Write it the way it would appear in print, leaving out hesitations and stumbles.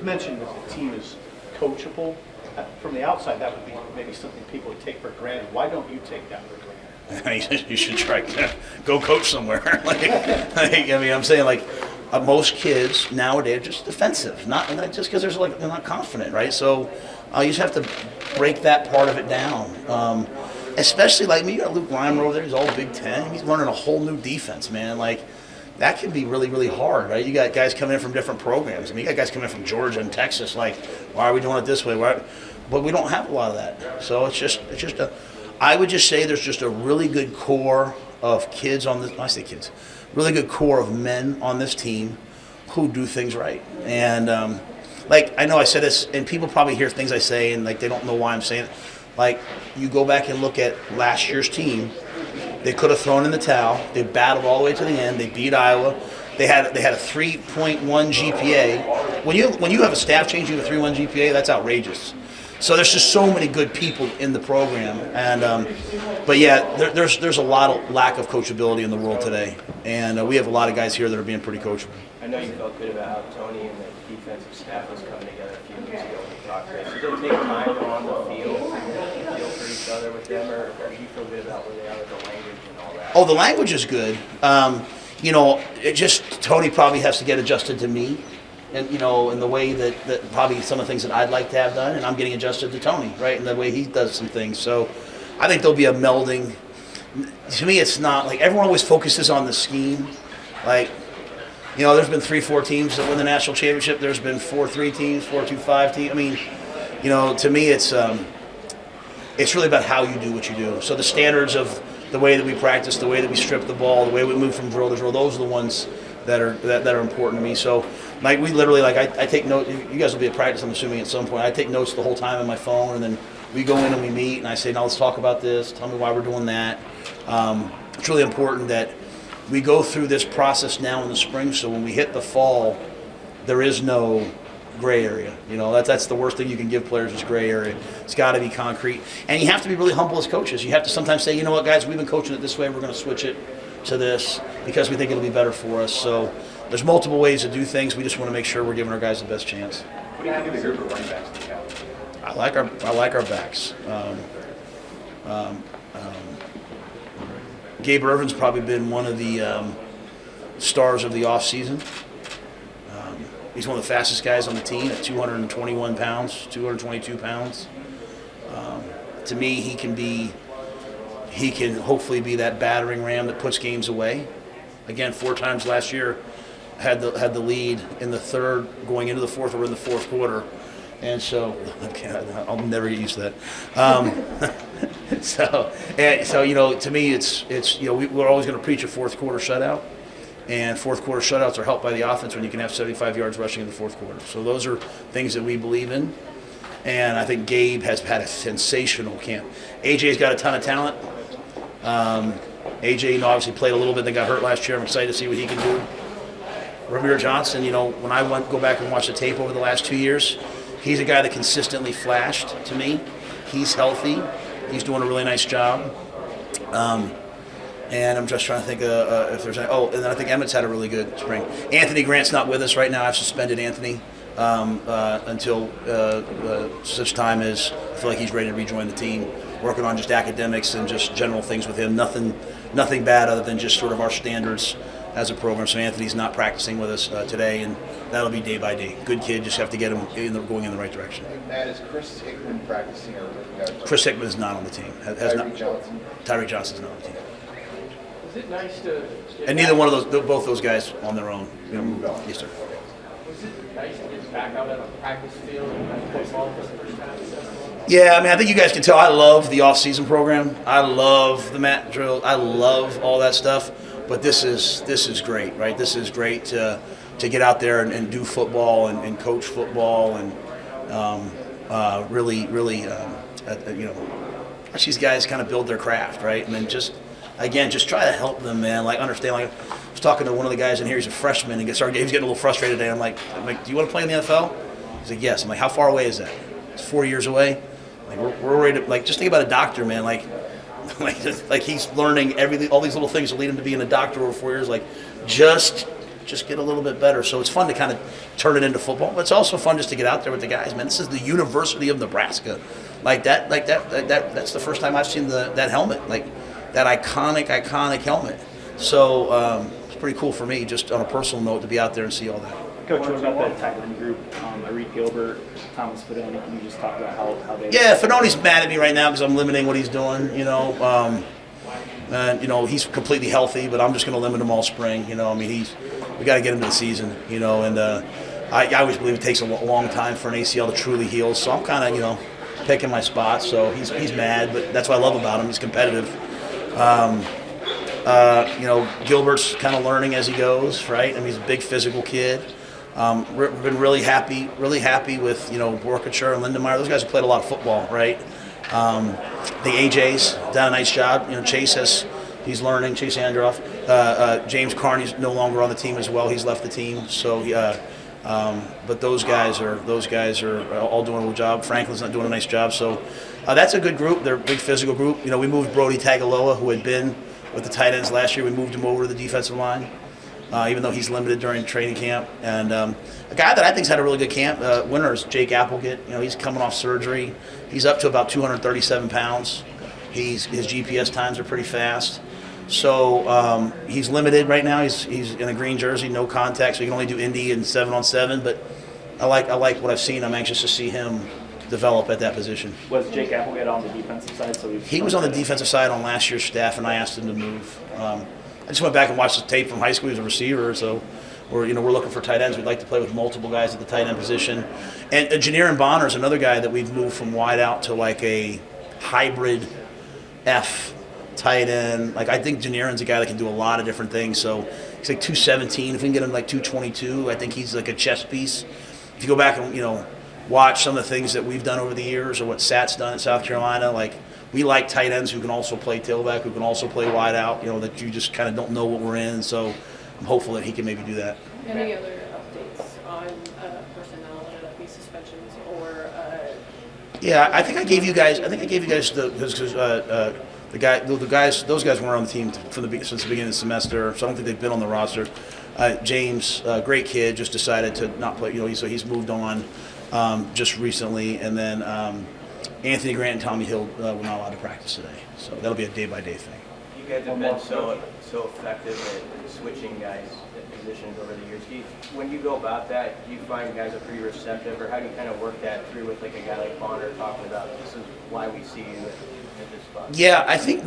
mentioned that the team is coachable. From the outside, that would be maybe something people would take for granted. Why don't you take that for granted? You should try go coach somewhere. I'm saying most kids nowadays are just defensive, not just because they're not confident, right? So you just have to break that part of it down. Especially you got Luke-Reimer over there. He's all Big Ten. He's learning a whole new defense, man. That can be really, really hard, right? You got guys coming in from different programs. You got guys coming in from Georgia and Texas. Why are we doing it this way? But we don't have a lot of that. So I would just say there's just a really good core of kids on this. I say kids, really good core of men on this team who do things right. And I know I said this, and people probably hear things I say, and they don't know why I'm saying it. You go back and look at last year's team. They could have thrown in the towel. They battled all the way to the end. They beat Iowa. They had a 3.1 GPA. When you have a staff change, you have a 3.1 GPA. That's outrageous. So there's just so many good people in the program, and there's a lot of lack of coachability in the world today, and we have a lot of guys here that are being pretty coachable. I know you felt good about how Tony and the defensive staff was coming together a few weeks ago in the talk race. Did it take time to go on the field and feel for each other with them, or do you feel good about where they are with the language and all that? Oh, the language is good. Tony probably has to get adjusted to me. And, in the way that probably some of the things that I'd like to have done, and I'm getting adjusted to Tony, right, in the way he does some things. So I think there'll be a melding. To me, it's not everyone always focuses on the scheme. There's been 3-4 teams that win the national championship. There's been 4-3 teams, 4-2-5 teams. To me, it's really about how you do what you do. So the standards of the way that we practice, the way that we strip the ball, the way we move from drill to drill, those are the ones that are important to me. So we literally I take notes. You guys will be at practice, I'm assuming, at some point. I take notes the whole time on my phone, and then we go in and we meet, and I say, now let's talk about this. Tell me why we're doing that. It's really important that we go through this process now in the spring, so when we hit the fall, there is no gray area. That's the worst thing you can give players is gray area. It's got to be concrete, and you have to be really humble as coaches. You have to sometimes say, you know what, guys, we've been coaching it this way. We're going to switch it to this because we think it'll be better for us. So there's multiple ways to do things. We just want to make sure we're giving our guys the best chance. What do you think of the group of running backs that you have? I like our backs. Gabe Irvin's probably been one of the stars of the off season. He's one of the fastest guys on the team at 221 pounds, 222 pounds. To me, he can hopefully be that battering ram that puts games away. Again, 4 times last year had the lead in the third, going into the fourth, or in the fourth quarter. And so, I'll never get used to that. To me, it's we're always going to preach a fourth quarter shutout. And fourth quarter shutouts are helped by the offense when you can have 75 yards rushing in the fourth quarter. So those are things that we believe in. And I think Gabe has had a sensational camp. AJ's got a ton of talent. AJ, obviously played a little bit, then got hurt last year. I'm excited to see what he can do. Ramir Johnson, when I go back and watch the tape over the last 2 years, he's a guy that consistently flashed to me. He's healthy. He's doing a really nice job. And I'm just trying to think if there's and then I think Emmett's had a really good spring. Anthony Grant's not with us right now. I've suspended Anthony until such time as I feel like he's ready to rejoin the team. Working on just academics and just general things with him. Nothing bad other than just sort of our standards as a program. So Anthony's not practicing with us today, and that'll be day by day. Good kid, just have to get him going in the right direction. Matt, is Chris Hickman practicing? Chris Hickman is not on the team. Tyreek Johnson's not on the team. Is it nice to? And neither one of both those guys on their own. Yes, sir. Was it nice to get back out on a practice field and play football for the first time? Yeah, I think you guys can tell I love the off-season program. I love the Matt Rhule. I love all that stuff. But this is great, right? This is great to get out there and do football and coach football and really watch these guys kind of build their craft, right? And then just try to help them, man. Understand. I was talking to one of the guys in here. He's a freshman and he's getting a little frustrated today. I'm like, do you want to play in the NFL? He's like, yes. I'm like, how far away is that? It's 4 years away. We're ready to just think about a doctor, man. Like he's learning all these little things that lead him to being a doctor over 4 years. Just just get a little bit better. So it's fun to kind of turn it into football, but it's also fun just to get out there with the guys, man. This is the University of Nebraska. That's the first time I've seen that helmet, like that iconic helmet. So it's pretty cool for me, just on a personal note, to be out there and see all that. Coach, what about the tight end group? Reed Gilbert, Thomas Fidoni, can you just talk about how they... Yeah, Fidoni's mad at me right now because I'm limiting what he's doing, and, he's completely healthy, but I'm just going to limit him all spring. We got to get him to the season, and I always believe it takes a long time for an ACL to truly heal. So I'm kind of, picking my spots. So he's mad, but that's what I love about him. He's competitive. Gilbert's kind of learning as he goes, right? I mean, he's a big physical kid. We've been really happy with, Borkacher and Lindemeyer. Those guys have played a lot of football, right? The AJ's done a nice job. He's learning. Chase Androff, James Carney's no longer on the team as well. He's left the team. So, but those guys are all doing a good job. Franklin's not doing a nice job. So that's a good group. They're a big physical group. We moved Brody Tagaloa, who had been with the tight ends last year. We moved him over to the defensive line, even though he's limited during training camp. And a guy that I think's had a really good camp, winner, is Jake Applegate. He's coming off surgery. He's up to about 237 pounds. His GPS times are pretty fast. So he's limited right now. He's in a green jersey, no contact, so he can only do Indy and 7-on-7. But I like what I've seen. I'm anxious to see him develop at that position. Was Jake Applegate on the defensive side? He was on the defensive side on last year's staff, and I asked him to move. I just went back and watched the tape from high school. He was a receiver, so we're looking for tight ends. We'd like to play with multiple guys at the tight end position. And Janirin Bonner is another guy that we've moved from wide out to like a hybrid F tight end. Like, I think Janirin's a guy that can do a lot of different things. So he's like 217. If we can get him like 222, I think he's like a chess piece. If you go back and watch some of the things that we've done over the years, or what Sat's done in South Carolina, like, we like tight ends who can also play tailback, who can also play wide out. That you just kind of don't know what we're in. So I'm hopeful that he can maybe do that. Any other updates on personnel, whether that be suspensions or? Yeah, I think I gave you guys those guys weren't on the team since the beginning of the semester, so I don't think they've been on the roster. James, great kid, just decided to not play. So he's moved on just recently, and then Anthony Grant and Tommy Hill were not allowed to practice today, so that'll be a day-by-day thing. You guys have been so effective at switching guys at positions over the years. When you go about that, do you find guys are pretty receptive, or how do you kind of work that through with like a guy like Bonner talking about this is why we see you at this spot? Yeah, I think